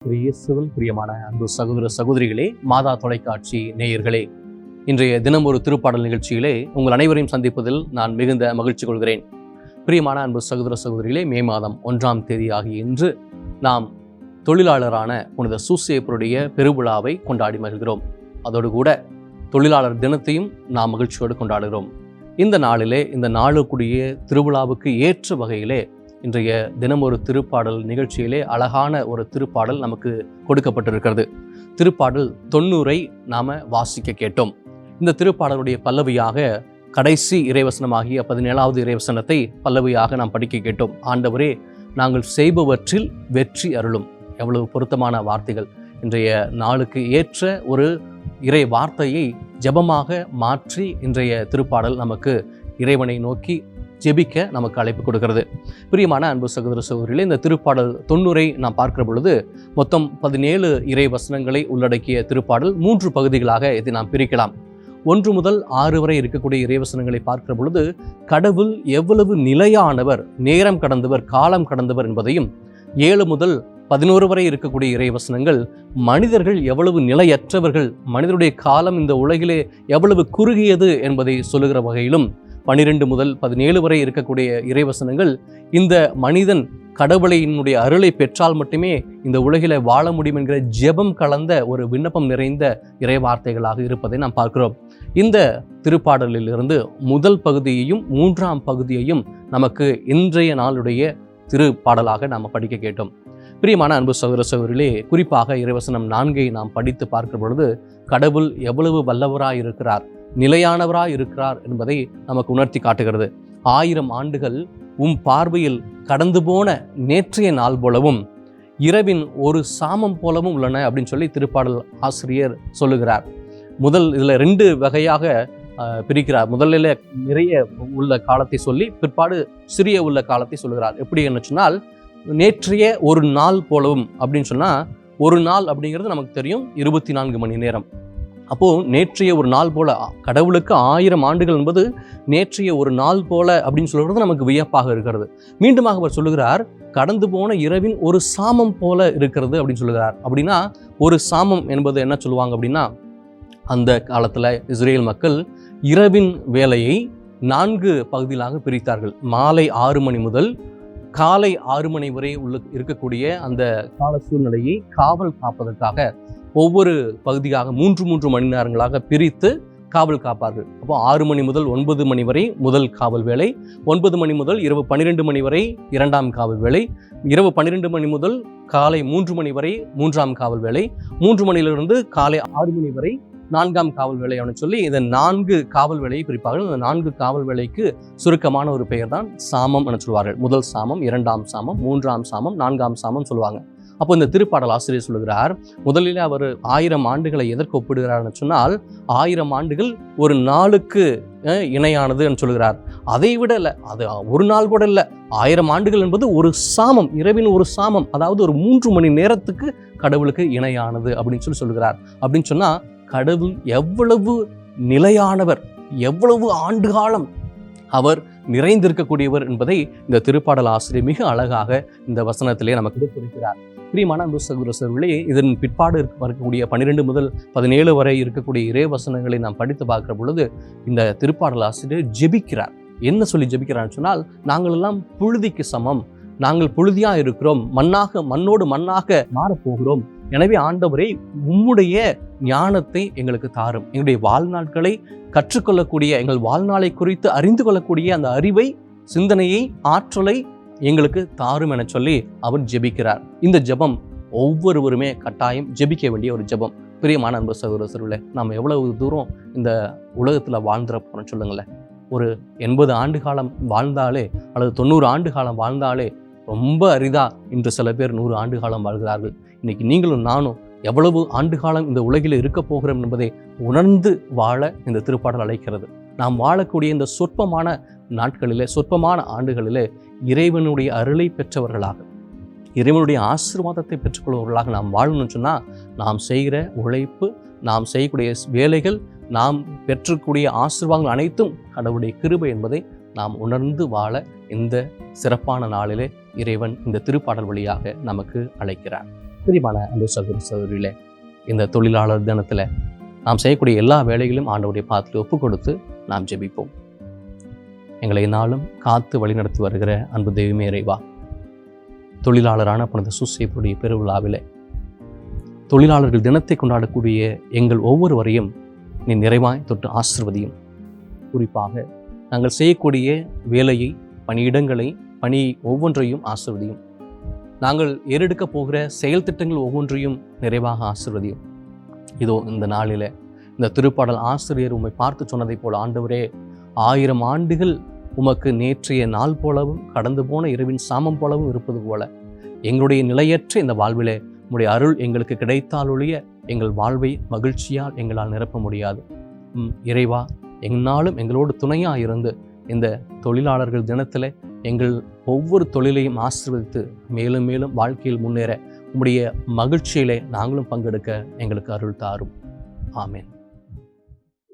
இயேசுவில் பிரியமான அன்பு சகோதர சகோதரிகளே, மாதா தொலைக்காட்சி நேயர்களே, இன்றைய தினம் ஒரு திருப்பாடல் நிகழ்ச்சியிலே உங்கள் அனைவரையும் சந்திப்பதில் நான் மிகுந்த மகிழ்ச்சி கொள்கிறேன். பிரியமான அன்பு சகோதர சகோதரிகளே, மே மாதம் 1ஆம் தேதி ஆகிய இன்று நாம் தொழிலாளரான புனித சூசேப்பருடைய பெருவிழாவை கொண்டாடி மகிழ்கிறோம். அதோடு கூட தொழிலாளர் தினத்தையும் நாம் மகிழ்ச்சியோடு கொண்டாடுகிறோம். இந்த நாளிலே, இந்த நாளுக்குரிய திருவிழாவுக்கு ஏற்ற வகையிலே இன்றைய தினம் ஒரு திருப்பாடல் நிகழ்ச்சியிலே அழகான ஒரு திருப்பாடல் நமக்கு கொடுக்கப்பட்டிருக்கிறது. திருப்பாடல் 90 நாம வாசிக்க கேட்டோம். இந்த திருப்பாடலுடைய பல்லவியாக கடைசி இறைவசனமாகிய 17வது இறைவசனத்தை பல்லவியாக நாம் படிக்க கேட்டோம். ஆண்டவரே, நாங்கள் செய்பவற்றில் வெற்றி அருளும். எவ்வளவு பொருத்தமான வார்த்தைகள்! இன்றைய நாளுக்கு ஏற்ற ஒரு இறை வார்த்தையை ஜெபமாக மாற்றி இன்றைய திருப்பாடல் நமக்கு இறைவனை நோக்கி ஜெபிக்க நமக்கு அழைப்பு கொடுக்கிறது. பிரியமான அன்பு சகோதர சகோதரிகளே, இந்த திருப்பாடல் 90 நாம் பார்க்கிற பொழுது மொத்தம் 17 இறை வசனங்களை உள்ளடக்கிய திருப்பாடல் 3 பகுதிகளாக இதை நாம் பிரிக்கலாம். 1 முதல் 6 வரை இருக்கக்கூடிய இறைவசனங்களை பார்க்கிற பொழுது கடவுள் எவ்வளவு நிலையானவர், நேரம் கடந்தவர், காலம் கடந்தவர் என்பதையும், 7 முதல் 11 வரை இருக்கக்கூடிய இறைவசனங்கள் மனிதர்கள் எவ்வளவு நிலையற்றவர்கள், மனிதருடைய காலம் இந்த உலகிலே எவ்வளவு குறுகியது என்பதை சொல்லுகிற வகையிலும், 12 முதல் 17 வரை இருக்கக்கூடிய இறைவசனங்கள் இந்த மனிதன் கடவுளினுடைய அருளை பெற்றால் மட்டுமே இந்த உலகில வாழ முடியும் என்கிற ஜெபம் கலந்த ஒரு விண்ணப்பம் நிறைந்த இறைவார்த்தைகளாக இருப்பதை நாம் பார்க்கிறோம். இந்த திருப்பாடலிலிருந்து முதல் பகுதியையும் 3ஆம் பகுதியையும் நமக்கு இன்றைய நாளுடைய திருப்பாடலாக நாம் படிக்க கேட்டோம். பிரியமான அன்பு சகோதர சகோதரிகளே, குறிப்பாக இறைவசனம் 4 நாம் படித்து பார்க்கிற பொழுது கடவுள் எவ்வளவு வல்லவராய் இருக்கிறார், நிலையானவராய் இருக்கிறார் என்பதை நமக்கு உணர்த்தி காட்டுகிறது. 1000 ஆண்டுகள் பார்வையில் கடந்து போன நேற்றைய நாள் போலவும் இரவின் ஒரு சாமம் போலவும் உள்ளன அப்படின்னு சொல்லி திருப்பாடல் ஆசிரியர் சொல்லுகிறார். இதில் 2 வகையாக பிரிக்கிறார். முதலில் நிறைய உள்ள காலத்தை சொல்லி பிற்பாடு சிறிய உள்ள காலத்தை சொல்லுகிறார். எப்படி என்ன சொன்னால், நேற்றைய ஒரு நாள் போலவும் அப்படின்னு சொன்னால், ஒரு நாள் அப்படிங்கிறது நமக்கு தெரியும் 24 மணி நேரம். அப்போது நேற்றைய ஒரு நாள் போல, கடவுளுக்கு 1000 ஆண்டுகள் என்பது நேற்றைய ஒரு நாள் போல அப்படின்னு சொல்கிறது நமக்கு வியப்பாக இருக்கிறது. மீண்டுமாக அவர் சொல்லுகிறார், கடந்து போன இரவின் ஒரு சாமம் போல இருக்கிறது அப்படின்னு சொல்லுகிறார். அப்படின்னா ஒரு சாமம் என்பது என்ன சொல்லுவாங்க அப்படின்னா, அந்த காலத்தில் இஸ்ரேல் மக்கள் இரவின் வேலையை 4 பகுதிகளாக பிரித்தார்கள். மாலை 6 மணி முதல் காலை 6 மணி வரை இருக்கக்கூடிய அந்த கால சூழ்நிலையை காவல் காப்பதற்காக ஒவ்வொரு பகுதியாக 3 மணி நேரங்களாக பிரித்து காவல் காப்பார்கள். அப்போ 6 மணி முதல் 9 மணி வரை முதல் காவல் வேலை, 9 மணி முதல் இரவு 12 மணி வரை 2ஆம் காவல் வேலை, இரவு 12 மணி முதல் காலை 3 மணி வரை 3ஆம் காவல் வேலை, 3 மணியிலிருந்து காலை 6 மணி வரை 4ஆம் காவல் வேலை அப்படின்னு சொல்லி இந்த 4 காவல் வேலையை பிரிப்பார்கள். இந்த 4 காவல் வேலைக்கு சுருக்கமான ஒரு பெயர் தான் சாமம் என சொல்வார்கள். முதல் சாமம், 2ஆம் சாமம், 3ஆம் சாமம், 4ஆம் சாமம் சொல்லுவாங்க. அப்போ இந்த திருப்பாடல் ஆசிரியர் சொல்லுகிறார், முதலில் அவர் 1000 ஆண்டுகளை எதற்கு ஒப்பிடுகிறார்னு சொன்னால், 1000 ஆண்டுகள் ஒரு நாளுக்கு இணையானது என்று சொல்கிறார். அதை விட இல்லை, அது ஒரு நாள் கூட இல்லை, 1000 ஆண்டுகள் என்பது ஒரு சாமம், இரவின் ஒரு சாமம், அதாவது ஒரு 3 மணி நேரத்துக்கு கடவுளுக்கு இணையானது அப்படின்னு சொல்லுகிறார். அப்படின்னு சொன்னால் கடவுள் எவ்வளவு நிலையானவர், எவ்வளவு ஆண்டு காலம் அவர் நிறைந்திருக்கக்கூடியவர் என்பதை இந்த திருப்பாடல் ஆசிரியர் மிக அழகாக இந்த வசனத்திலே நமக்கு எடுத்துரைக்கிறார். பிரியமான அன்பு சகோதர சகோதரிகளே, இதன் பிற்பாடு இருக்கக்கூடிய 12 முதல் 17 வரை இருக்கக்கூடிய இறை வசனங்களை நாம் படித்து பார்க்கிற பொழுது இந்த திருப்பாடல் ஆசிரியர் ஜெபிக்கிறார். என்ன சொல்லி ஜெபிக்கிறார்னு சொன்னால், நாங்கள் எல்லாம் புழுதிக்கு சமம், நாங்கள் புழுதியா இருக்கிறோம், மண்ணோடு மண்ணாக மாறப்போகிறோம். எனவே ஆண்டவரே, உம்முடைய ஞானத்தை எங்களுக்கு தாரும், எங்களுடைய வாழ்நாட்களை கற்றுக்கொள்ளக்கூடிய, எங்கள் வாழ்நாளை குறித்து அறிந்து கொள்ளக்கூடிய அந்த அறிவை, சிந்தனையை, ஆற்றலை எங்களுக்கு தாரும் என சொல்லி அவர் ஜெபிக்கிறார். இந்த ஜெபம் ஒவ்வொருவருமே கட்டாயம் ஜெபிக்க வேண்டிய ஒரு ஜெபம். பிரியமான அன்பு சகோதரர்களே, நாம் எவ்வளவு தூரம் இந்த உலகத்தில் வாழ்ந்துட போறோம் சொல்லுங்களேன். ஒரு 80 ஆண்டு காலம் வாழ்ந்தாலே அல்லது 90 ஆண்டு காலம் வாழ்ந்தாலே ரொம்ப அரிதா இன்று சில பேர் 100 ஆண்டு காலம் வாழ்கிறார்கள். இன்னைக்கு நீங்களும் நானும் எவ்வளவு ஆண்டு காலம் இந்த உலகில் இருக்க போகிறோம் என்பதை உணர்ந்து வாழ இந்த திருப்பாடல் அழைக்கிறது. நாம் வாழக்கூடிய இந்த சொற்பமான நாட்களிலே, சொற்பமான ஆண்டுகளிலே இறைவனுடைய அருளை பெற்றவர்களாக, இறைவனுடைய ஆசீர்வாதத்தை பெற்றுக்கொள்வர்களாக நாம் வாழணும்னு சொன்னால், நாம் செய்கிற உழைப்பு, நாம் செய்யக்கூடிய வேலைகள், நாம் பெற்றக்கூடிய ஆசீர்வாதங்கள் அனைத்தும் கடவுளுடைய கிருபை என்பதை நாம் உணர்ந்து வாழ இந்த சிறப்பான நாளிலே இறைவன் இந்த திருப்பாடல் வழியாக நமக்கு அழைக்கிறார். பிரியமான அன்பு சகோதர சகோதரிகளே, இந்த தொழிலாளர் தினத்தில் நாம் செய்யக்கூடிய எல்லா வேலைகளையும் ஆண்டவருடைய பாதத்தில் ஒப்பு கொடுத்து நாம் ஜெபிப்போம். எங்களை நாளும் காத்து வழிநடத்தி வருகிற அன்பு தெய்வமே இறைவா, தொழிலாளரான புனித சூசேப்புடைய பெருவிழாவிலே தொழிலாளர்கள் தினத்தை கொண்டாடக்கூடிய எங்கள் ஒவ்வொருவரையும் நீ நிறைவாய் தொட்டு ஆசீர்வதியும். குறிப்பாக நாங்கள் செய்யக்கூடிய வேலையை, பணியிடங்களை, பணி ஒவ்வொன்றையும் ஆசீர்வதியும். நாங்கள் ஏறெடுக்க போகிற செயல் திட்டங்கள் ஒவ்வொன்றையும் நிறைவாக ஆசீர்வதியும். இதோ இந்த நாளில் இந்த திருப்பாடல் ஆசிரியர் உம்மை பார்த்து சொன்னதை போல, ஆண்டவரே, 1000 ஆண்டுகள் உமக்கு நேற்றைய நாள் போலவும் கடந்து போன இரவின் சாமம் போலவும் இருப்பது போல எங்களுடைய நிலையற்ற இந்த வாழ்விலே உம்முடைய அருள் எங்களுக்கு கிடைத்தாலொழிய எங்கள் வாழ்வை மகிழ்ச்சியால் எங்களால் நிரப்ப முடியாது. இறைவா, எங்களாலும் எங்களோடு துணையாக இருந்து இந்த தொழிலாளர்கள் தினத்தில் எங்கள் ஒவ்வொரு தொழிலையும் ஆசீர்வதித்து மேலும் மேலும் வாழ்க்கையில் முன்னேற உம்முடைய மகிழ்ச்சியிலே நாங்களும் பங்கெடுக்க எங்களுக்கு அருள் தாரும். ஆமென்.